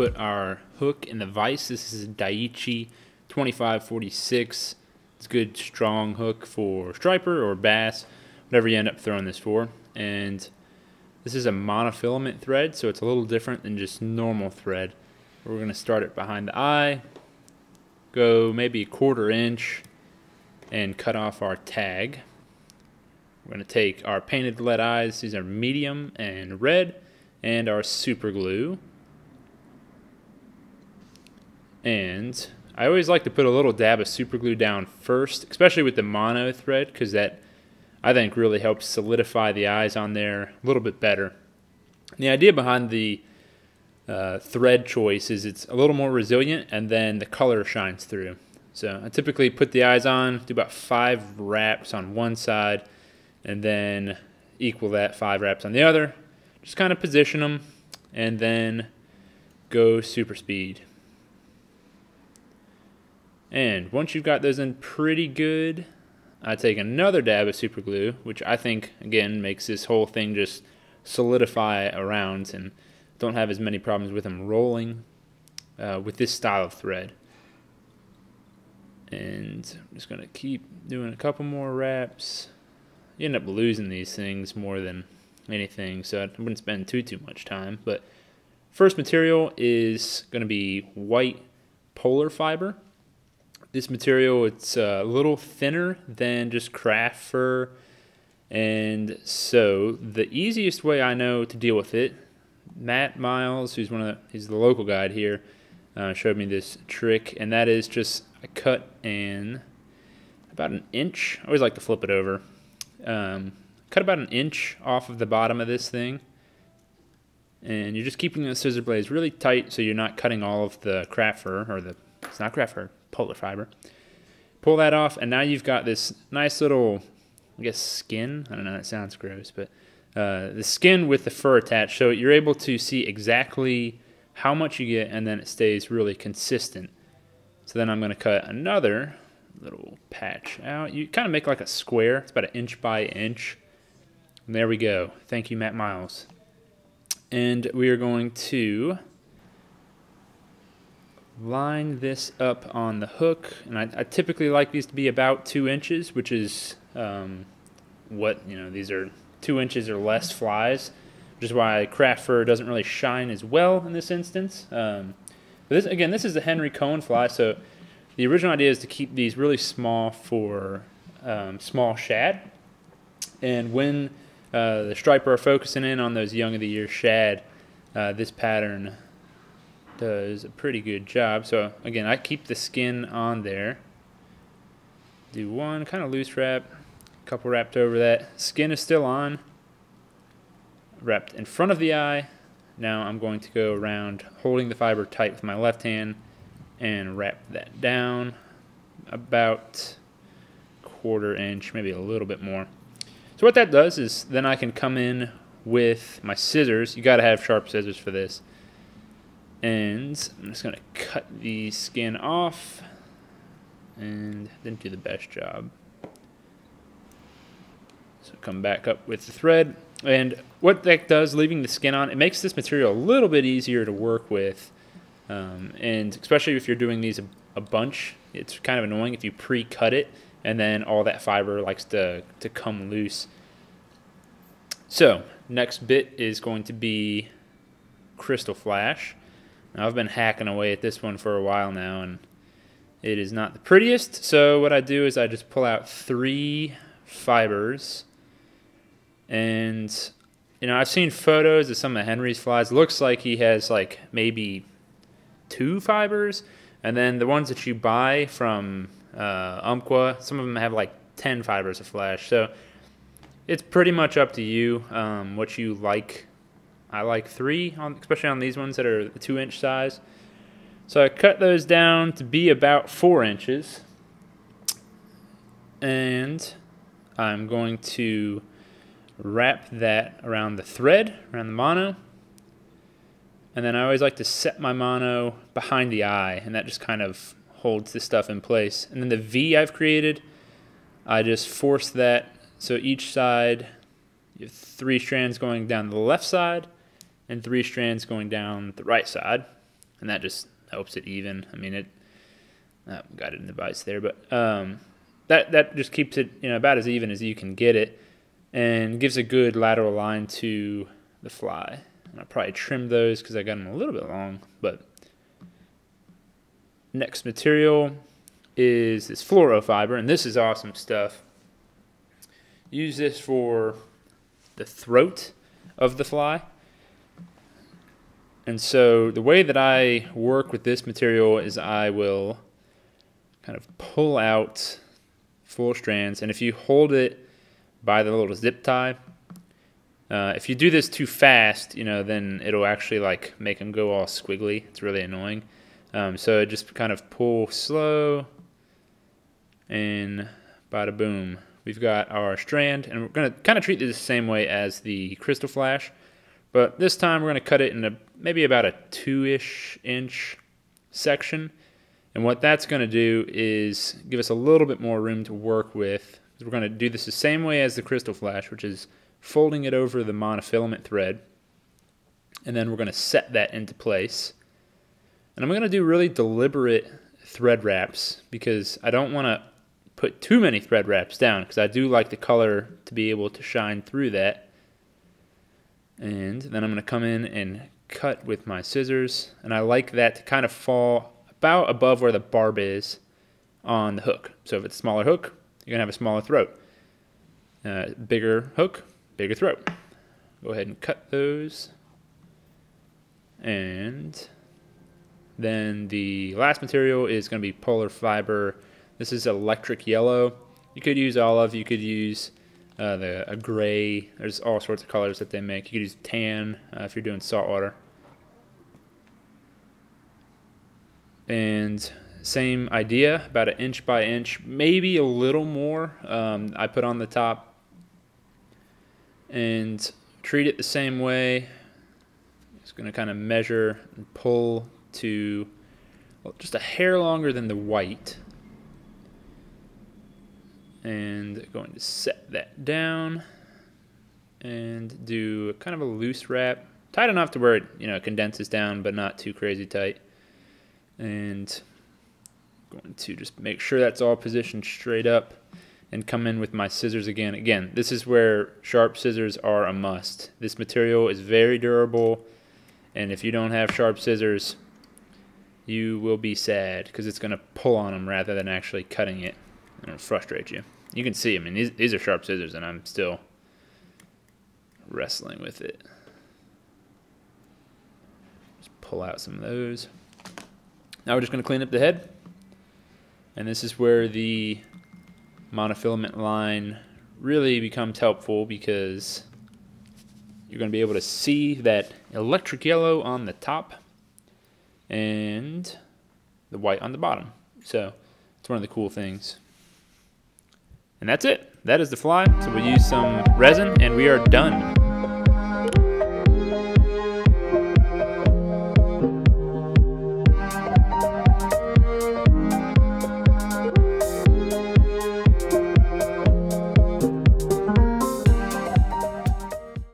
put our hook in the vise. This is a Daiichi 2546. It's a good strong hook for striper or bass, whatever you end up throwing this for. And this is a monofilament thread, so it's a little different than just normal thread. We're going to start it behind the eye, go maybe 1/4 inch, and cut off our tag. We're going to take our painted lead eyes, these are medium and red, and our super glue. And I always like to put a little dab of super glue down first, especially with the mono thread, because that I think really helps solidify the eyes on there a little bit better. And the idea behind the thread choice is it's a little more resilient, and then the color shines through. So I typically put the eyes on, do about 5 wraps on one side, and then equal that 5 wraps on the other. Just kind of position them, and then go super speed. And once you've got those in pretty good, I take another dab of super glue, which I think, again, makes this whole thing just solidify around and don't have as many problems with them rolling with this style of thread. And I'm just going to keep doing a couple more wraps. You end up losing these things more than anything, so I wouldn't spend too much time. But first material is going to be white Polar Fibre. This material, it's a little thinner than just craft fur, and so the easiest way I know to deal with it, Matt Miles, he's the local guide here, showed me this trick, and that is just I cut in about 1 inch. I always like to flip it over. Cut about 1 inch off of the bottom of this thing, and you're just keeping the scissor blades really tight so you're not cutting all of the craft fur, or it's not craft fur, Polar Fibre. Pull that off, and now you've got this nice little, I guess, skin. I don't know, that sounds gross, but the skin with the fur attached, so you're able to see exactly how much you get, and then it stays really consistent. So then I'm going to cut another little patch out. You kind of make like a square. It's about 1 inch by 1 inch. And there we go. Thank you, Matt Miles. And we are going to line this up on the hook, and I typically like these to be about 2 inches, which is these are 2 inches or less flies, which is why craft fur doesn't really shine as well in this instance. This is the Henry Cowen fly, so the original idea is to keep these really small for small shad, and when the striper are focusing in on those young of the year shad, this pattern does a pretty good job. So again, I keep the skin on there, do one kind of loose wrap, a couple wrapped over that, skin is still on, wrapped in front of the eye. Now I'm going to go around holding the fiber tight with my left hand and wrap that down about 1/4 inch, maybe a little bit more. So what that does is then I can come in with my scissors. You got to have sharp scissors for this. And I'm just going to cut the skin off, and didn't do the best job. So come back up with the thread, and what that does, leaving the skin on, it makes this material a little bit easier to work with, and especially if you're doing these a bunch, it's kind of annoying if you pre-cut it and then all that fiber likes to come loose. So next bit is going to be Krystal Flash. Now, I've been hacking away at this one for a while now, and it is not the prettiest. So what I do is I just pull out 3 fibers, and I've seen photos of some of Henry's flies. It looks like he has like maybe 2 fibers, and then the ones that you buy from Umpqua, some of them have like 10 fibers of flash. So it's pretty much up to you what you like. I like 3, especially on these ones that are the 2 inch size. So I cut those down to be about 4 inches. And I'm going to wrap that around the thread, around the mono. And then I always like to set my mono behind the eye, and that just kind of holds the stuff in place. And then the V I've created, I just force that so each side, you have 3 strands going down the left side and 3 strands going down the right side. and that just helps it even. I mean, got it in the vise there, but that just keeps it, you know, about as even as you can get it, and gives a good lateral line to the fly. And I'll probably trim those because I got them a little bit long. But next material is this Fluoro fiber, and this is awesome stuff. Use this for the throat of the fly. And so the way that I work with this material is I will kind of pull out full strands, and if you hold it by the little zip tie, if you do this too fast, you know, then it'll actually like make them go all squiggly. It's really annoying. So just kind of pull slow, and bada boom, we've got our strand, and we're going to kind of treat this the same way as the Krystal flash, but this time we're going to cut it in maybe about a 2-ish inch section. And what that's going to do is give us a little bit more room to work with. We're going to do this the same way as the Krystal flash, which is folding it over the monofilament thread, and then we're going to set that into place. And I'm going to do really deliberate thread wraps because I don't want to put too many thread wraps down, because I do like the color to be able to shine through that. And then I'm going to come in and cut with my scissors, and I like that to kind of fall about above where the barb is on the hook. So if it's a smaller hook, you're going to have a smaller throat. Bigger hook, bigger throat. Go ahead and cut those. And then the last material is going to be Polar Fibre. This is electric yellow. You could use olive, you could use a gray. There's all sorts of colors that they make. You could use tan if you're doing saltwater. And same idea, about 1 inch by inch, maybe a little more. I put on the top, and treat it the same way. Just going to kind of measure and pull to just a hair longer than the white. And going to set that down and do kind of a loose wrap, tight enough to where it, you know, condenses down, but not too crazy tight. And going to just make sure that's all positioned straight up, and come in with my scissors again. Again, this is where sharp scissors are a must. This material is very durable, and if you don't have sharp scissors, you will be sad because it's going to pull on them rather than actually cutting it, and it'll frustrate you. You can see, I mean, these are sharp scissors, and I'm still wrestling with it. Just pull out some of those. Now we're just going to clean up the head, and this is where the monofilament line really becomes helpful, because you're going to be able to see that electric yellow on the top and the white on the bottom. So it's one of the cool things. And that's it. That is the fly. So we'll use some resin, and we are done.